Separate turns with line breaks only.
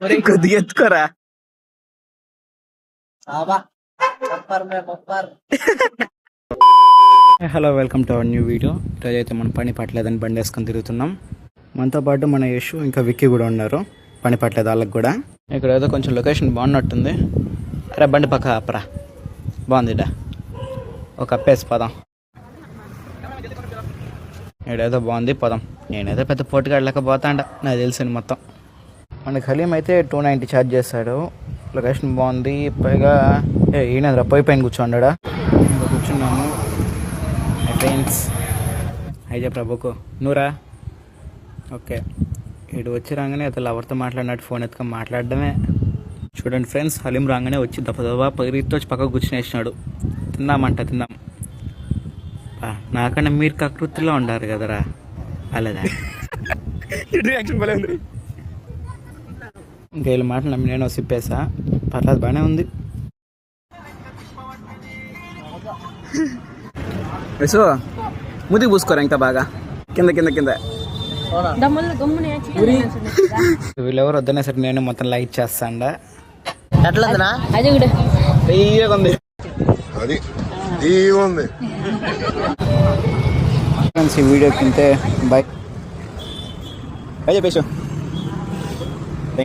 కొద్దిగా ఎత్తుకోరా. Hello, welcome to our new video. ఈరోజు అయితే మనం పని పట్టలేదని బండి వేసుకొని తిరుగుతున్నాం. మనతో పాటు మన యశు ఇంకా విక్కీ కూడా ఉన్నారు. పని పట్టలేదు వాళ్ళకి కూడా. ఇక్కడ ఏదో కొంచెం లొకేషన్ బాగున్నట్టుంది. అరే బండి పక్క అప్పరా, బాగుందిడా. ఒక అప్పేసి పదం. ఇక్కడేదో బాగుంది, పదం. నేనైతే పెద్ద పోటీగాడలేక పోతాండ, నాకు తెలిసింది మొత్తం. మనకి హలీం అయితే 290 ఛార్జ్ చేస్తాడు. లొకేషన్ బాగుంది. పైగా ఈయనరా పొయ్యి పైన కూర్చోండా. ఇంకా కూర్చున్నాము. ఫ్రెండ్స్ హై చెప్పరా బొక్కు, నువ్వురా. ఓకే, ఇటు వచ్చి రాగానే అతను ఎవరితో మాట్లాడినట్టు ఫోన్ ఎత్తుకొని మాట్లాడడమే. చూడండి ఫ్రెండ్స్, హలీం రాగానే వచ్చి దప్పదప్ప పగిరితో వచ్చి పక్కకు కూర్చునేసినాడు. తిందాం. నాకన్నా మీరు కకృతిలో ఉండారు కదరా, అలాదా? ఇంకా వీళ్ళ మాటలు నమ్మి నేను సిప్పేసా. పర్లేదు, బాగానే ఉంది. సో ముదికి పూసుకోరా ఇంకా బాగా కింద. వీళ్ళెవరు వద్దనే సరే నేను మొత్తం లైట్ చేస్తాండా. ఎట్లా ఈ వీడియో కింతే. బాయ్ చెప్పేసి